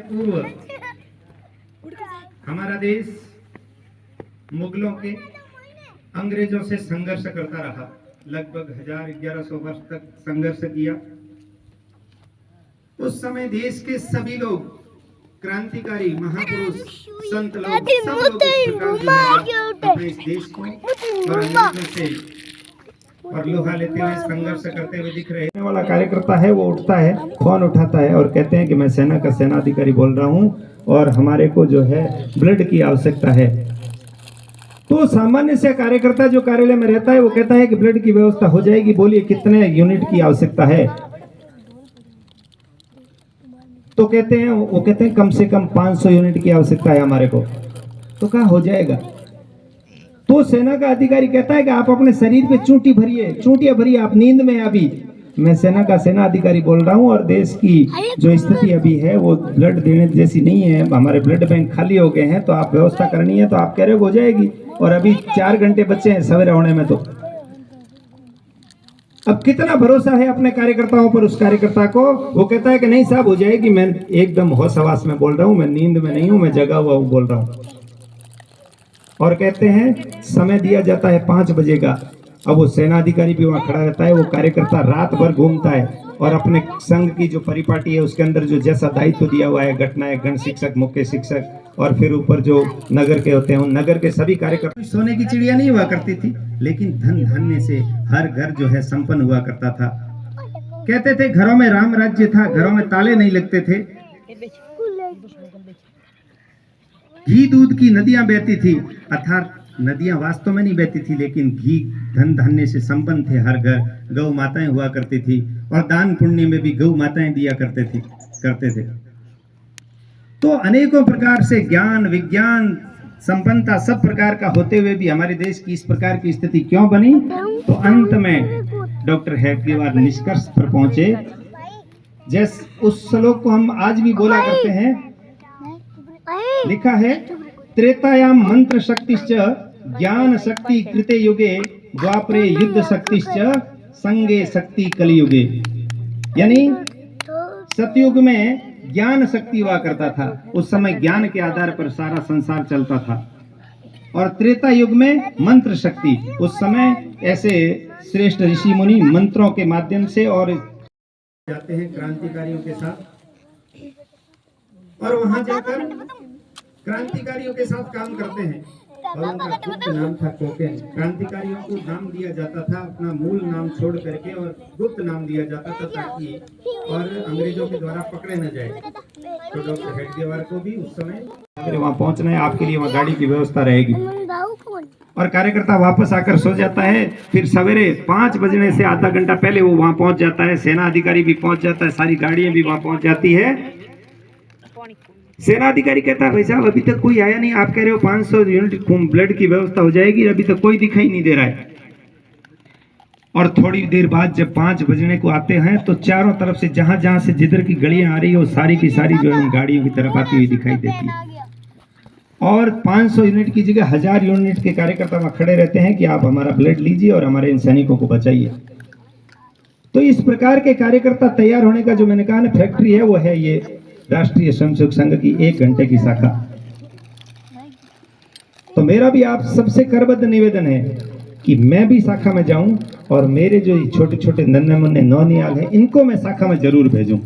पूर्व हमारा देश मुगलों के अंग्रेजों से संघर्ष करता रहा। लगभग 1100 वर्ष तक संघर्ष किया। उस समय देश के सभी लोग, क्रांतिकारी, महापुरुष, संत लोग, सब लोग इस प्रकार अपने इस देश को और अंग्रेजों से और लोहा लेते हुए संघर्ष करते हुए दिख रहे हैं। वाला कार्यकर्ता है वो उठता है, फोन उठाता है और कहते हैं कि मैं सेना का सेनाधिकारी बोल रहा हूं और हमारे को जो है ब्लड की आवश्यकता है। तो सामान्य से कार्यकर्ता जो कार्यालय में रहता है वो कहता है कि ब्लड की व्यवस्था हो जाएगी, बोलिए कितने यूनिट की आवश्यकता है। तो वो कहते हैं कम से कम 500 यूनिट की आवश्यकता है हमारे को। तो कहा हो जाएगा। तो सेना का अधिकारी कहता है कि आप अपने शरीर पे चूंटी भरिए, चूंटियां भरिए, आप नींद में अभी। मैं सेना का सेना अधिकारी बोल रहा हूं और देश की जो स्थिति अभी है वो ब्लड देने जैसी नहीं है, हमारे ब्लड बैंक खाली हो गए हैं, तो आप व्यवस्था करनी है। तो आप कह रहे हो जाएगी और अभी 4 घंटे बचे हैं सवेरे होने में। तो अब कितना भरोसा है अपने कार्यकर्ताओं पर उस कार्यकर्ता को। वो कहता है कि नहीं साहब हो जाएगी, मैं एकदम होश हवास में बोल रहा हूं, मैं नींद में नहीं हूं, मैं जगा हुआ हूं बोल रहा हूं। और कहते हैं समय दिया जाता है 5 बजे का। अब वो सेनाधिकारी भी वहां खड़ा रहता है। वो कार्यकर्ता रात भर घूमता है और अपने संघ की जो परिपाटी है उसके अंदर जो जैसा दायित्व दिया हुआ है, घटनायक, गण शिक्षक, मुख्य शिक्षक और फिर ऊपर जो नगर के होते हैं उन नगर के सभी कार्यकर्ता। सोने की चिड़िया नहीं हुआ करती थी, लेकिन धन धान्य से हर घर जो है संपन्न हुआ करता था। कहते थे घरों में राम राज्य था, घरों में ताले नहीं लगते थे, घी दूध की नदियां बहती थी। अर्थात नदियां वास्तव में नहीं बहती थी, लेकिन घी धन धान्य से संपन्न थे हर घर। गौ माताएं हुआ करती थी और दान पुण्य में भी गौ माताएं दिया करते थे। तो अनेकों प्रकार से ज्ञान, विज्ञान, संपन्नता सब प्रकार का होते हुए भी हमारे देश की इस प्रकार की स्थिति क्यों बनी? तो अंत में डॉक्टर हेडगेवार निष्कर्ष पर पहुंचे। जैसे उस श्लोक को हम आज भी बोला करते हैं, लिखा है त्रेतायाम मंत्र शक्तिश्च ज्ञान शक्ति कृते युगे द्वापरे युद्ध शक्तिश्च संगे शक्ति कलियुगे। यानी सतयुग में ज्ञान शक्ति हुआ करता था, उस समय ज्ञान के आधार पर सारा संसार चलता था। और त्रेता युग में मंत्र शक्ति, उस समय ऐसे श्रेष्ठ ऋषि मुनि मंत्रों के माध्यम से और जाते हैं क्रांतिकारियों के साथ और वहां जाकर क्रांतिकारियों के साथ काम करते हैं। और उनका गुप्त नाम था कोकेन। क्रांतिकारियों को नाम दिया जाता था अपना मूल नाम छोड़ करके और गुप्त नाम दिया जाता था ताकि और अंग्रेजों के द्वारा पकड़े न जाए। तो डॉक्टर हेडगेवार को भी उस समय वहां पहुंचना है, आपके लिए वहां गाड़ी की व्यवस्था रहेगी। और कार्यकर्ता वापस आकर सो जाता है। फिर सवेरे 5 बजने से आधा घंटा पहले वो वहां पहुंच जाता है। सेना अधिकारी भी पहुंच जाता है, सारी गाड़ियां भी वहां पहुंच जाती है। सेना अधिकारी कहता है भाई साहब अभी तक कोई आया नहीं, आप कह रहे हो 500 यूनिट ब्लड की व्यवस्था हो जाएगी, अभी तक कोई दिखाई नहीं दे रहा है। और थोड़ी देर बाद जब 5 बजने को आते हैं तो चारों तरफ से जहां से जिधर की गलियां आ रही है वो सारी की सारी जो है उन गाड़ियों की तरफ आती हुई दिखाई देती है। और 500 यूनिट की जगह 1000 यूनिट के कार्यकर्ता वहां खड़े रहते हैं कि आप हमारा ब्लड लीजिए और हमारे इन सैनिकों को बचाइए। तो इस प्रकार के कार्यकर्ता तैयार होने का जो मैंने कहा ना फैक्ट्री है, वो है ये राष्ट्रीय स्वयंसेवक संघ की 1 घंटे की शाखा। तो मेरा भी आप सबसे करबद्ध निवेदन है कि मैं भी शाखा में जाऊं और मेरे जो छोटे छोटे नन्हे मुन्ने नौनियाल हैं इनको मैं शाखा में जरूर भेजूं।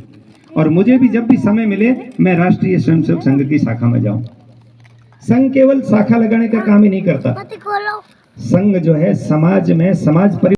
और मुझे भी जब भी समय मिले मैं राष्ट्रीय स्वयंसेवक संघ की शाखा में जाऊं। संघ केवल शाखा लगाने का काम ही नहीं करता, संघ जो है समाज में समाज